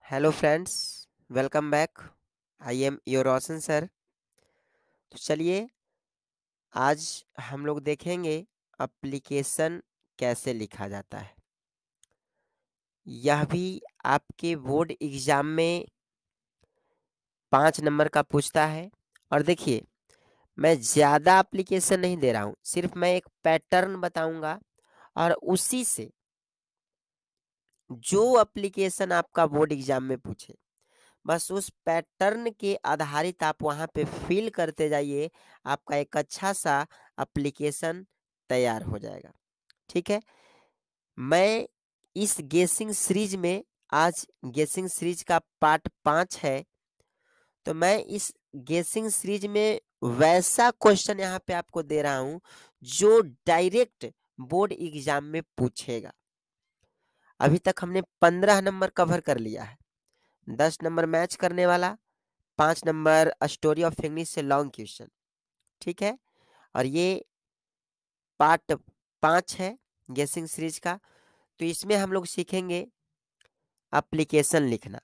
Hello friends, welcome back. I am your Roshan sir. तो चलिए आज हम लोग देखेंगे एप्लीकेशन कैसे लिखा जाता है। यह भी आपके बोर्ड एग्जाम में 5 नंबर का पूछता है। और देखिए, मैं ज़्यादा एप्लीकेशन नहीं दे रहा हूँ, सिर्फ मैं एक पैटर्न बताऊंगा और उसी से जो एप्लीकेशन आपका बोर्ड एग्जाम में पूछे बस उस पैटर्न के आधारित आप वहाँ पे फिल करते जाइए। आपका एक अच्छा सा एप्लीकेशन तैयार हो जाएगा। ठीक है। मैं इस गेसिंग सीरीज में आज गेसिंग सीरीज का पार्ट 5 है। तो मैं इस गेसिंग सीरीज में वैसा क्वेश्चन यहाँ पे आपको दे रहा हूँ जो डायरेक्ट बोर्ड एग्जाम में पूछेगा। अभी तक हमने 15 नंबर कवर कर लिया है। 10 नंबर मैच करने वाला, 5 नंबर स्टोरी ऑफ इंग्लिश से लॉन्ग क्वेश्चन। ठीक है। और ये पार्ट 5 है गेसिंग सीरीज का। तो इसमें हम लोग सीखेंगे एप्लीकेशन लिखना।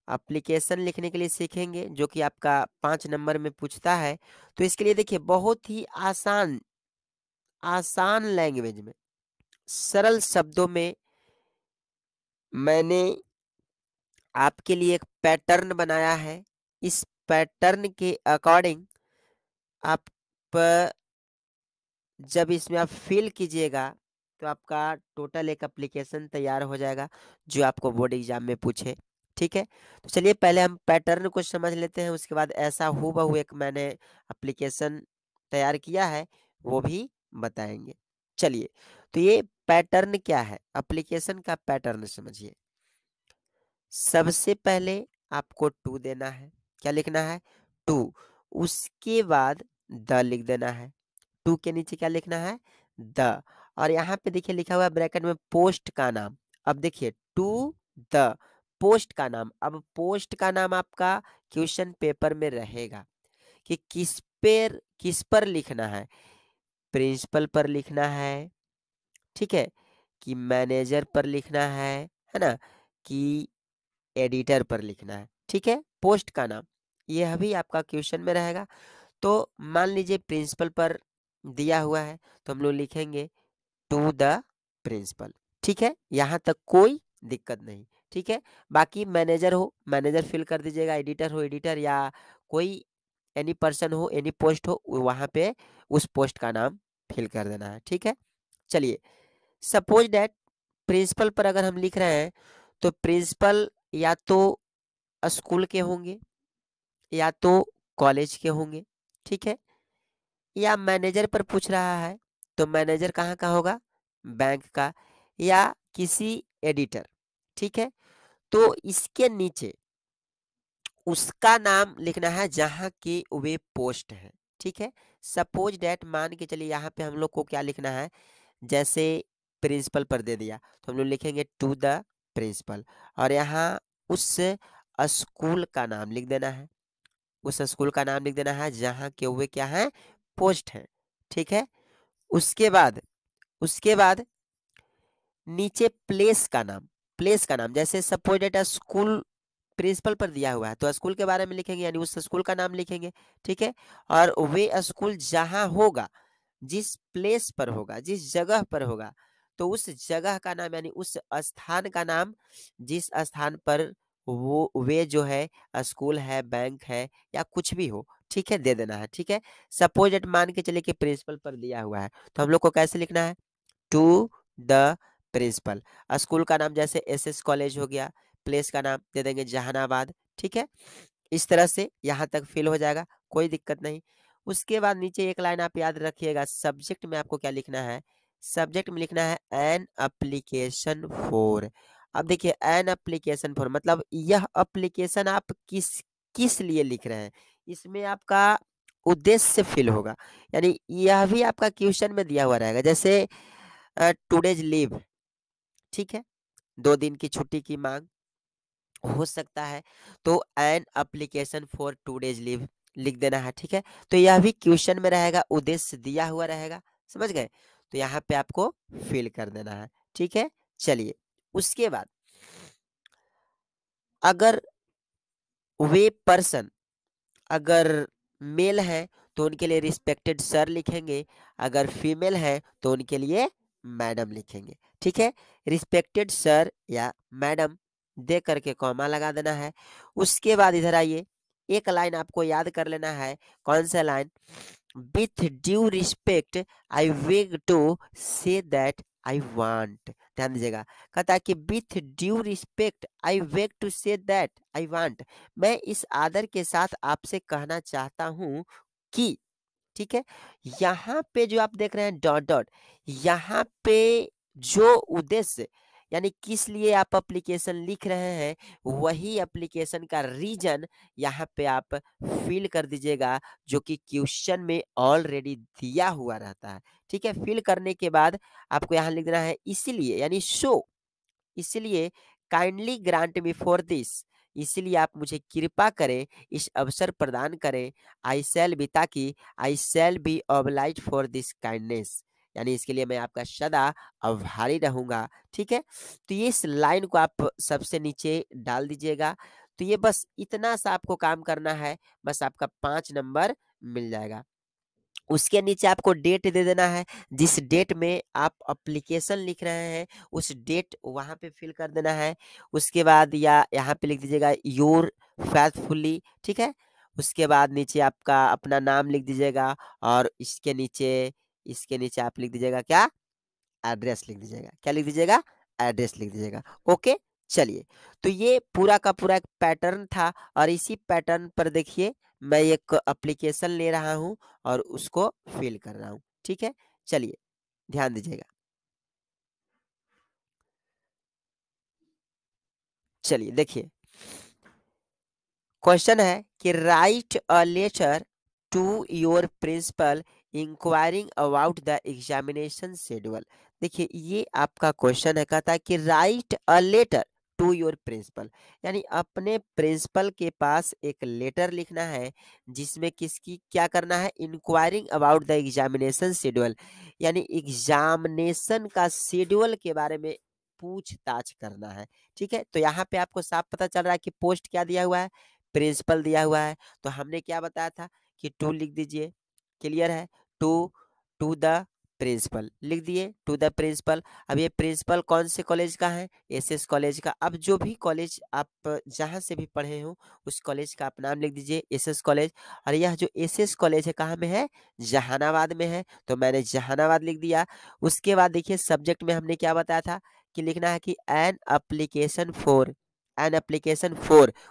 एप्लीकेशन लिखने के लिए सीखेंगे जो कि आपका 5 नंबर में पूछता है। तो इसके लिए देखिए, बहुत ही आसान आसान लैंग्वेज में, सरल शब्दों में मैंने आपके लिए एक पैटर्न बनाया है। इस पैटर्न के अकॉर्डिंग आप जब इसमें आप फिल कीजिएगा तो आपका टोटल एक एप्लीकेशन तैयार हो जाएगा जो आपको बोर्ड एग्जाम में पूछे। ठीक है। तो चलिए पहले हम पैटर्न को समझ लेते हैं, उसके बाद ऐसा हूबहू एक मैंने एप्लीकेशन तैयार किया है वो भी बताएंगे। चलिए, तो ये पैटर्न क्या है, एप्लीकेशन का पैटर्न समझिए। सबसे पहले आपको टू देना है। क्या लिखना है? टू। उसके बाद द लिख देना है। टू के नीचे क्या लिखना है? द। और यहाँ पे देखिए लिखा हुआ है ब्रैकेट में पोस्ट का नाम। अब देखिए टू द पोस्ट का नाम। अब पोस्ट का नाम आपका क्वेश्चन पेपर में रहेगा कि किस पर लिखना है। प्रिंसिपल पर लिखना है, ठीक है, कि मैनेजर पर लिखना है ना, कि एडिटर पर लिखना है। ठीक है। पोस्ट का नाम यह भी आपका क्वेश्चन में रहेगा। तो मान लीजिए प्रिंसिपल पर दिया हुआ है तो हम लोग लिखेंगे टू द प्रिंसिपल। ठीक है, यहाँ तक कोई दिक्कत नहीं। ठीक है। बाकी मैनेजर हो मैनेजर फिल कर दीजिएगा, एडिटर हो एडिटर, या कोई एनी पर्सन हो एनी पोस्ट हो वहाँ पे उस पोस्ट का नाम फिल कर देना है। ठीक है। चलिए, सपोज डैट प्रिंसिपल पर अगर हम लिख रहे हैं तो प्रिंसिपल या तो स्कूल के होंगे या तो कॉलेज के होंगे। ठीक है। या मैनेजर पर पूछ रहा है तो मैनेजर कहाँ का होगा? बैंक का, या किसी एडिटर। ठीक है। तो इसके नीचे उसका नाम लिखना है जहाँ की वे पोस्ट है। ठीक है। सपोज डैट मान के चलिए यहाँ पे हम लोग को क्या लिखना है, जैसे प्रिंसिपल पर दे दिया तो हम लोग लिखेंगे टू द प्रिंसिपल, और यहाँ उस स्कूल का नाम लिख देना है। उस स्कूल का नाम लिख देना है जहाँ के हुए क्या है, पोस्ट है। ठीक है। उसके बाद नीचे प्लेस का नाम जैसे सपोज डेट स्कूल प्रिंसिपल पर दिया हुआ है तो स्कूल के बारे में लिखेंगे, यानी उस स्कूल का नाम लिखेंगे। ठीक है। और वे स्कूल जहाँ होगा, जिस प्लेस पर होगा, जिस जगह पर होगा, तो उस जगह का नाम यानी उस स्थान का नाम, जिस स्थान पर वो वे जो है स्कूल है, बैंक है, या कुछ भी हो, ठीक है, दे देना है। ठीक है। सपोज दैट मान के चलिए कि प्रिंसिपल पर दिया हुआ है तो हम लोग को कैसे लिखना है? To the principal. स्कूल का नाम जैसे एसएस कॉलेज हो गया, प्लेस का नाम दे देंगे जहानाबाद। ठीक है। इस तरह से यहाँ तक फिल हो जाएगा, कोई दिक्कत नहीं। उसके बाद नीचे एक लाइन आप याद रखिएगा, सब्जेक्ट में आपको क्या लिखना है? सब्जेक्ट में लिखना है एन एप्लीकेशन फॉर। अब देखिए एन एप्लीकेशन फॉर मतलब यह एप्लीकेशन आप किस किस लिए लिख रहे हैं, इसमें आपका उद्देश्य से फिल होगा। यानी यह भी आपका क्वेश्चन में दिया हुआ रहेगा, जैसे टूडेज लीव। ठीक है, 2 दिन की छुट्टी की मांग हो सकता है, तो an application for 2 days leave लिख देना है। ठीक है। तो यह भी क्वेश्चन में रहेगा, उद्देश्य दिया हुआ रहेगा, समझ गए? तो यहाँ पे आपको फिल कर देना है। ठीक है। चलिए, उसके बाद अगर वे पर्सन अगर मेल है तो उनके लिए रिस्पेक्टेड सर लिखेंगे, अगर फीमेल है तो उनके लिए मैडम लिखेंगे। ठीक है, रिस्पेक्टेड सर या मैडम दे करके कॉमा लगा देना है। उसके बाद इधर आइए, एक लाइन आपको याद कर लेना है। कौन सा line? With due respect I वेग to say that I want. ध्यान दीजिएगा, कहता है कि विथ ड्यू रिस्पेक्ट आई वेग to say that I want, मैं इस आदर के साथ आपसे कहना चाहता हूं कि, ठीक है, यहाँ पे जो आप देख रहे हैं डॉट डॉट, यहाँ पे जो उद्देश्य यानी किस लिए आप एप्लीकेशन लिख रहे हैं, वही एप्लीकेशन का रीजन यहाँ पे आप फिल कर दीजिएगा, जो कि क्वेश्चन में ऑलरेडी दिया हुआ रहता है। ठीक है, फिल करने के बाद आपको यहाँ लिख देना है इसीलिए, यानी सो, इसलिए kindly grant me for this, इसलिए आप मुझे कृपा करें, इस अवसर प्रदान करें, आई शैल बी, ताकि I shall be oblige for this kindness, यानी इसके लिए मैं आपका सदा आभारी रहूंगा। ठीक है, तो ये इस लाइन को आप सबसे नीचे डाल दीजिएगा। तो ये बस इतना सा आपको काम करना है, बस आपका 5 नंबर मिल जाएगा। उसके नीचे आपको डेट दे देना है, जिस डेट में आप एप्लीकेशन लिख रहे हैं उस डेट वहाँ पे फिल कर देना है। उसके बाद या यहाँ पे लिख दीजिएगा योर फैथफुली। ठीक है, उसके बाद नीचे आपका अपना नाम लिख दीजिएगा, और इसके नीचे आप लिख दीजिएगा क्या? एड्रेस लिख दीजिएगा। क्या लिख दीजिएगा? एड्रेस लिख दीजिएगा। ओके, चलिए, तो ये पूरा का पूरा एक पैटर्न था, और इसी पैटर्न पर देखिए मैं एक एप्लीकेशन ले रहा हूं और उसको फिल कर रहा हूं। ठीक है, चलिए ध्यान दीजिएगा। चलिए देखिए, क्वेश्चन है कि write a letter to your principal inquiring about the examination schedule. देखिए ये आपका क्वेश्चन है, कहता है कि write a letter to your principal, यानी अपने प्रिंसिपल के पास एक लेटर लिखना है, जिसमें किसकी क्या करना है? Enquiring about the examination schedule, यानी एग्जामिनेशन का शेड्यूल के बारे में पूछताछ करना है। ठीक है, तो यहाँ पे आपको साफ पता चल रहा है कि पोस्ट क्या दिया हुआ है? प्रिंसिपल दिया हुआ है। तो हमने क्या बताया था कि टू लिख दीजिए, क्लियर है? टू टू द प्रिंसिपल लिख दिए, टू द प्रिंसिपल। अब ये प्रिंसिपल कौन से कॉलेज का है? एसएस कॉलेज का। अब जो भी कॉलेज आप जहाँ से भी पढ़े हो उस कॉलेज का आप नाम लिख दीजिए, एसएस कॉलेज। और यह जो एसएस कॉलेज है कहाँ में है? जहानाबाद में है, तो मैंने जहानाबाद लिख दिया। उसके बाद देखिए सब्जेक्ट में हमने क्या बताया था कि लिखना है कि एन एप्लीकेशन फॉर,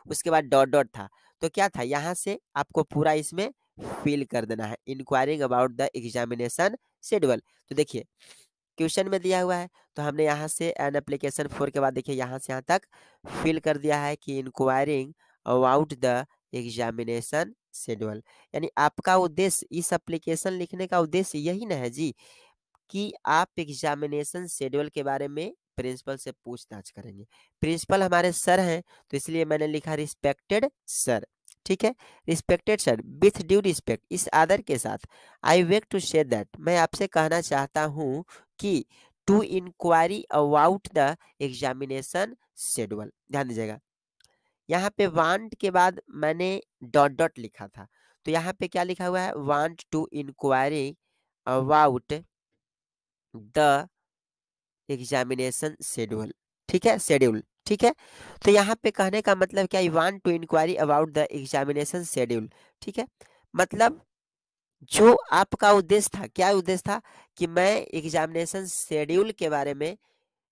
उसके बाद डॉट डॉट था। तो क्या था? यहाँ से आपको पूरा इसमें फिल कर देना है, enquiring about the examination schedule. तो देखिए क्वेश्चन में दिया हुआ है, तो हमने यहाँ से एन एप्लीकेशन फॉर के बाद देखिए यहाँ से यहाँ तक फिल कर दिया है कि enquiring about the examination schedule, यानी आपका उद्देश्य इस एप्लीकेशन लिखने का उद्देश्य यही ना है जी, कि आप एग्जामिनेशन शेड्यूल के बारे में प्रिंसिपल से पूछताछ करेंगे। प्रिंसिपल हमारे सर हैं, तो इसलिए मैंने लिखा रिस्पेक्टेड सर। ठीक है, respected sir, with due respect, इस आदर के साथ, आई वेक टू से दैट, मैं आपसे कहना चाहता हूँ कि, to inquiry about the examination schedule. ध्यान दीजिएगा, यहाँ पे वांट के बाद मैंने डॉट डॉट लिखा था, तो यहाँ पे क्या लिखा हुआ है? Want to inquiry about the examination schedule. ठीक है, शेड्यूल। ठीक है, तो यहाँ पे कहने का मतलब क्या? I want to inquiry about the examination schedule. ठीक है, मतलब जो आपका उद्देश्य था, क्या उद्देश्य था? कि मैं एग्जामिनेशन शेड्यूल के बारे में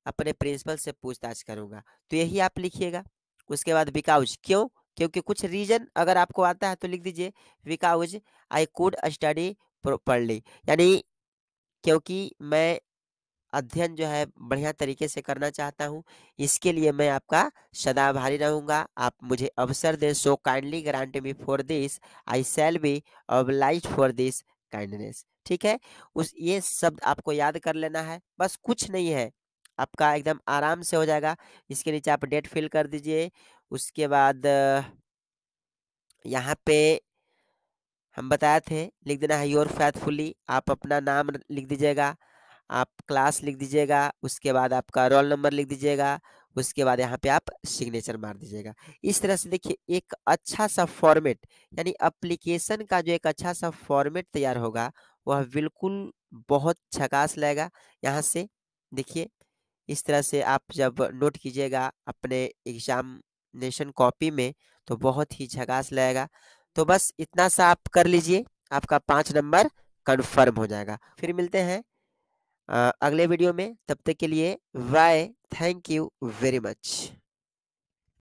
अपने प्रिंसिपल से पूछताछ करूंगा, तो यही आप लिखिएगा। उसके बाद बिकॉज, क्यों? क्योंकि कुछ रीजन अगर आपको आता है तो लिख दीजिए because I could study properly, यानी क्योंकि मैं अध्ययन जो है बढ़िया तरीके से करना चाहता हूँ, इसके लिए मैं आपका सदा आभारी रहूंगा, आप मुझे अवसर दें। So kindly grant me for this, I shall B obliged for this kindness. ठीक है, उस ये शब्द आपको याद कर लेना है, बस कुछ नहीं है, आपका एकदम आराम से हो जाएगा। इसके नीचे आप डेट फिल कर दीजिए। उसके बाद यहाँ पे हम बताए थे लिख देना है योर फैथफुली, आप अपना नाम लिख दीजिएगा, आप क्लास लिख दीजिएगा, उसके बाद आपका रोल नंबर लिख दीजिएगा, उसके बाद यहाँ पे आप सिग्नेचर मार दीजिएगा। इस तरह से देखिए एक अच्छा सा फॉर्मेट, यानी एप्लीकेशन का जो एक अच्छा सा फॉर्मेट तैयार होगा वह बिल्कुल बहुत झकास लगेगा। यहाँ से देखिए इस तरह से आप जब नोट कीजिएगा अपने एग्जामिनेशन कॉपी में तो बहुत ही झकास लगेगा। तो बस इतना सा आप कर लीजिए, आपका 5 नंबर कंफर्म हो जाएगा। फिर मिलते हैं अगले वीडियो में, तब तक के लिए bye, thank you very much.